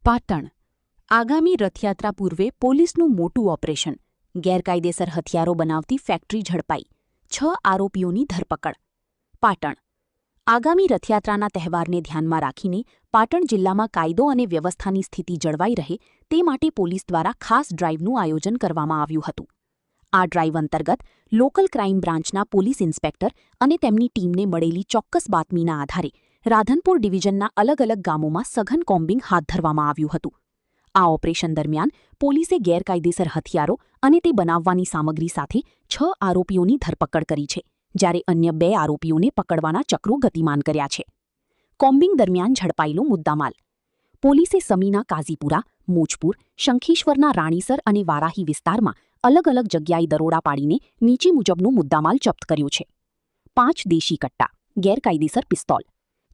પાટણ આગામી રથયાત્રા પૂર્વે પોલીસનું મોટું ઓપરેશન. ગેરકાયદેસર હથિયારો બનાવતી ફેક્ટરી ઝડપાઈ. 6 આરોપીઓની ધરપકડ. પાટણ આગામી રથયાત્રાના તહેવારને ધ્યાનમાં રાખીને પાટણ જિલ્લામાં કાયદો અને વ્યવસ્થાની સ્થિતિ જળવાઈ રહે તે માટે પોલીસ દ્વારા ખાસ ડ્રાઇવનું આયોજન કરવામાં આવ્યું હતું. આ ડ્રાઇવ અંતર્ગત લોકલ ક્રાઇમ બ્રાન્ચના પોલીસ ઇન્સ્પેક્ટર અને તેમની ટીમને મળેલી ચોક્કસ બાતમીના આધારે રાધનપુર ડિવિઝનના અલગ અલગ ગામોમાં સઘન કોમ્બિંગ હાથ ધરવામાં આવ્યું હતું. આ ઓપરેશન દરમિયાન પોલીસે ગેરકાયદેસર હથિયારો અને તે બનાવવાની સામગ્રી સાથે 6 આરોપીઓની ધરપકડ કરી છે, જ્યારે અન્ય 2 આરોપીઓને પકડવાના ચક્રો ગતિમાન કર્યા છે. કોમ્બિંગ દરમિયાન ઝડપાયેલો મુદ્દામાલ. પોલીસે સમીના કાઝીપુરા, મોજપુર, શંખેશ્વરના રાણીસર અને વારાહી વિસ્તારમાં અલગ અલગ જગ્યાએ દરોડા પાડીને નીચે મુજબનો મુદ્દામાલ જપ્ત કર્યો છે. 5 દેશી કટ્ટા, ગેરકાયદેસર પિસ્તોલ,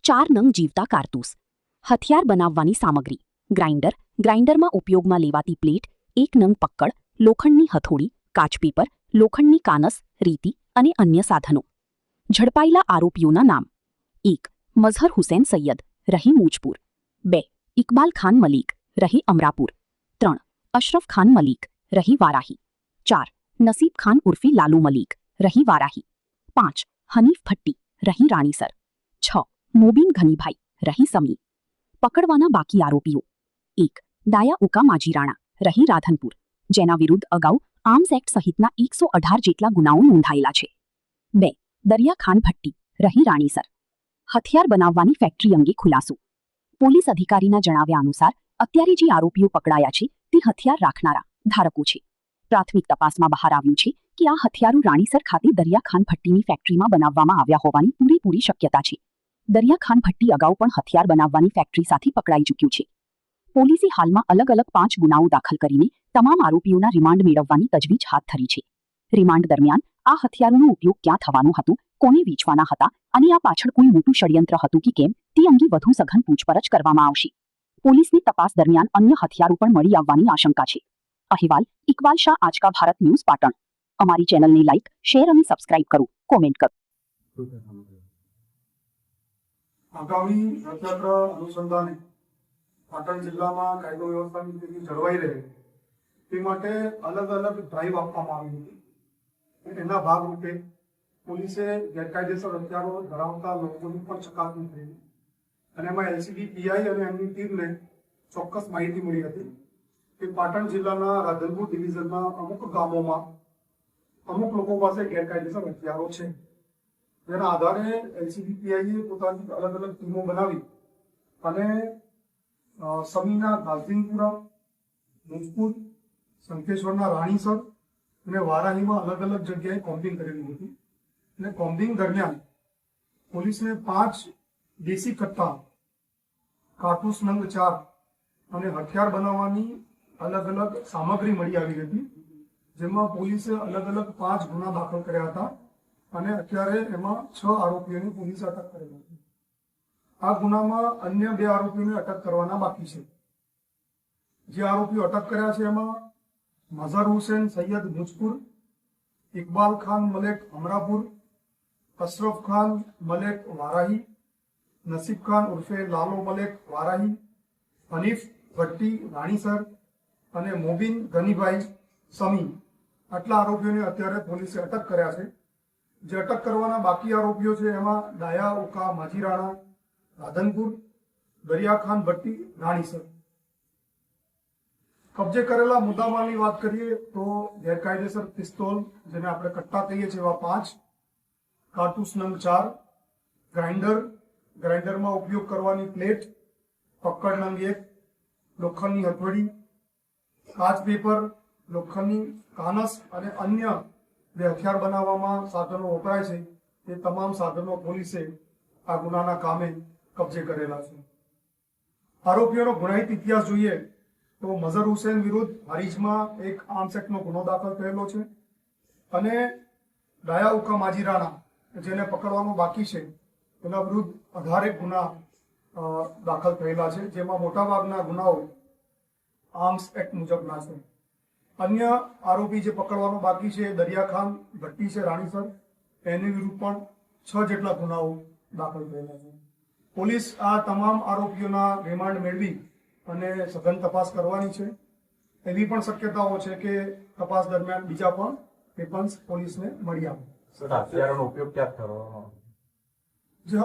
4 નંગ જીવતા કારતૂસ, હથિયાર બનાવવાની સામગ્રી, ગ્રાઇન્ડર, ગ્રાઇન્ડરમાં ઉપયોગમાં લેવાતી પ્લેટ, 1 નંગ પક્કડ, લોખંડની હથોડી, કાચપેપર, લોખંડની કાનસ, રીતી અને અન્ય સાધનો. ઝડપાયેલા આરોપીઓના નામ: 1. મઝહર હુસૈન સૈયદ, રહી મોજપુર. 2. ઇકબાલ ખાન મલિક, રહી અમરાપુર. 3. અશરફ ખાન મલિક, રહી વારાહી. 4. નસીબ ખાન ઉર્ફે લાલુ મલિક, રહી વારાહી. 5. હનીફ ભટ્ટી, રહી રાણીસર. 6. મોબીન ઘનીભાઈ, રહી સમી. પકડવાના બાકી આરોપીઓ: 1. ડાયા ઉકા માજીરાણા, રહી રાધનપુર, જેના વિરુદ્ધ અગાઉ આર્મ્સ એક્ટ સહિતના 118 જેટલા ગુનાઓ નોંધાયેલા છે. 2. દરિયા ખાન ભટ્ટી, રહી રાણીસર. હથિયાર બનાવવાની ફેક્ટરી અંગે ખુલાસો. પોલીસ અધિકારીના જણાવ્યા અનુસાર અત્યારે જે આરોપીઓ પકડાયા છે તે હથિયાર રાખનારા ધારકો છે. પ્રાથમિક તપાસમાં બહાર આવ્યું છે કે આ હથિયારો રાણીસર ખાતે દરિયા ખાન ભટ્ટીની ફેક્ટરીમાં બનાવવામાં આવ્યા હોવાની પૂરેપૂરી શક્યતા છે. દરિયા ખાન ભટ્ટી અગાઉ પણ હથિયાર બનાવવાની ફેક્ટરી સાથે પકડાઈ ચૂક્યું છે. પોલીસે હાલમાં અલગ અલગ 5 ગુનાઓ દાખલ કરીને તમામ આરોપીઓના રિમાન્ડ મેળવવાની તજવીજ હાથ ધરી છે. રિમાન્ડ દરમિયાન આ હથિયારોનો ઉપયોગ ક્યાં થવાનો હતો, કોને વેચવાના હતા અને આ પાછળ કોઈ મોટું ષડયંત્ર હતું કે કેમ તે અંગે વધુ સઘન પૂછપરછ કરવામાં આવશે. પોલીસની તપાસ દરમિયાન અન્ય હથિયારો પણ મળી આવવાની આશંકા છે. અહેવાલ: ઇકબાલ શાહ, આજકા ભારત ન્યૂઝ, પાટણ. અમારી ચેનલને લાઇક, શેર અને સબસ્ક્રાઇબ કરો, કોમેન્ટ કરો. આગામી રથયાત્રા અનુસંધાને પાટણ જિલ્લામાં કાયદો વ્યવસ્થાની સ્થિતિ જળવાઈ રહે તે માટે અલગ અલગ ડ્રાઈવ આપવામાં આવી હતી. એના ભાગરૂપે પોલીસે ગેરકાયદેસર હથિયારો ધરાવતા લોકોની પણ ચકાસણી કરી અને એમાં એલસીબી પીઆઈ અને એમની ટીમને ચોક્કસ માહિતી મળી હતી કે પાટણ જિલ્લાના રાધનપુર ડિવિઝનના અમુક ગામોમાં અમુક લોકો પાસે ગેરકાયદેસર હથિયારો છે. જેના આધારે એલસીબી પીઆઈએ પોતાની અલગ અલગ ટીમો બનાવી અને સમીના કાઝીપુરા, મોજપુર, શંખેશ્વરના રાણીસર અને વારાહીમાં અલગ અલગ જગ્યાએ કોમ્બિંગ કરેલું હતું. અને કોમ્બિંગ દરમિયાન પોલીસને 5 દેશી કટ્ટા, કારતૂસ નંગ 4 અને હથિયાર બનાવવાની અલગ અલગ સામગ્રી મળી આવી હતી, જેમાં પોલીસે અલગ અલગ 5 ગુના દાખલ કર્યા હતા અને અત્યારે એમાં 6 આરોપીઓની પોલીસે અટક કરેલી હતી. આ ગુનામાં અન્ય 2 આરોપીઓને અટક કરવાના બાકી છે. જે આરોપીઓ અટક કર્યા છે એમાં મઝહર હુસૈન સૈયદ મોજપુર, ઇકબાલ ખાન મલેક અમરાપુર, અશરફ ખાન મલેક વારાહી, નસીબ ખાન ઉર્ફે લાલો મલેક વારાહી, હનીફ ભટ્ટી રાણીસર અને મોબીન ઘનીભાઈ સમી. આટલા આરોપીઓને અત્યારે પોલીસે અટક કર્યા છે. જે અટક કરવાના બાકી આરોપીઓ છે એમાં ડાયા ઉકા માજીરાણા રાધનપુર, દરિયા ખાન ભટ્ટી રાણીસર. કબજે કરેલા મુદ્દામાલની વાત કરીએ તો ગેરકાયદેસર પિસ્તોલ, જેને આપણે કટ્ટા કહીએ છીએ, એવા 5, કારતૂસ નંગ 4, ગ્રાઇન્ડર, ગ્રાઇન્ડરમાં ઉપયોગ કરવાની પ્લેટ, પક્કડ નંગ 1, લોખંડની હથોડી, કાચ પેપર, લોખંડની કાનસ અને અન્ય જે હથિયાર બનાવવામાં સાધનો વપરાય છે તે તમામ સાધનો પોલીસે આ ગુનાના કામે કબજે કરેલા છે. આરોપીઓનો ગુનાહિત ઇતિહાસ જોઈએ તો મઝહર હુસૈન વિરુદ્ધ હારીજમાં એક આર્મ્સ એક્ટનો ગુનો દાખલ થયેલો છે અને ડાયા ઉકા માજીરાણા, જેને પકડવાનો બાકી છે, તેના વિરુદ્ધ 18 ગુના દાખલ થયેલા છે, જેમાં મોટાભાગના ગુનાઓ આર્મ્સ એક્ટ મુજબના છે. અન્ય આરોપી જે પકડવાનો બાકી છે દરિયા ખાન ભટ્ટી છે રાણીસર, એની વિરુદ્ધ પણ 6 જેટલા ગુનાઓ દાખલ થયેલા છે. પોલીસ આ તમામ આરોપીઓના રિમાન્ડ મેળવી અને સઘન તપાસ કરવાની છે. એવી પણ શક્યતાઓ છે કે તપાસ દરમિયાન બીજા પણ વેપન્સ પોલીસને મળી આવે. સર, હથિયારોનો ઉપયોગ ક્યાં થયો? જે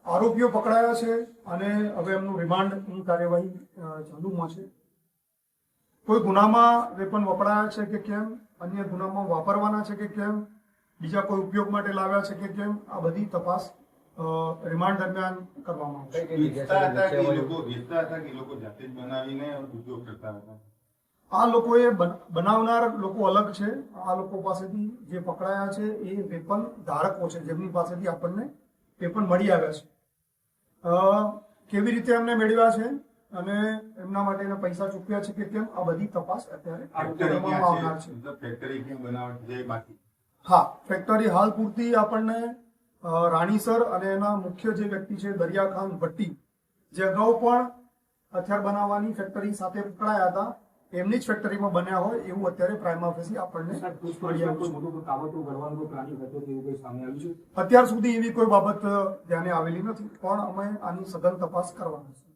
આરોપીઓ પકડાયા છે અને હવે એમનું રિમાન્ડની કાર્યવાહી ચાલુમાં છે. કોઈ ગુનામાં વેપન વપરાયા છે કે કેમ, અન્ય ગુનામાં વાપરવાના છે કે કેમ, બીજા કોઈ ઉપયોગ માટે લાવ્યા છે કે કેમ, આ બધી તપાસ રિમાન્ડ દરમિયાન કરવામાં આવશે. વેચતા હતા કે એ લોકો જાતે જ બનાવીને ઉપયોગ કરતા હતા? આ લોકોએ બનાવનાર લોકો અલગ છે. આ લોકો પાસેથી જે પકડાયા છે એ વેપન ધારકો છે, જેમની પાસેથી આપણને વેપન મળી આવ્યા છે. કેવી રીતે એમને મેળવ્યા છે અને એમના માટેના પૈસા ચૂકવ્યા છે કે કેમ, આ બધી તપાસ અત્યારે કરવામાં આવનાર છે. ફેક્ટરી ક્યાં બનાવટ છે બાકી? હા, ફેક્ટરી હાલ પૂરતી આપણને રાણીસર અને એના મુખ્ય જે વ્યક્તિ છે દરિયાખાન ભટ્ટી, જે અગાઉ પણ હથિયાર બનાવવાની ફેક્ટરી સાથે પકડાયા હતા, એમની જ ફેક્ટરીમાં બન્યા હોય એવું અત્યારે પ્રાઇમા ફેસી આપણને મળી આવ્યું છે. અત્યાર સુધી એવી કોઈ બાબત ધ્યાને આવેલી નથી, પણ અમે આની સઘન તપાસ કરવાની છે.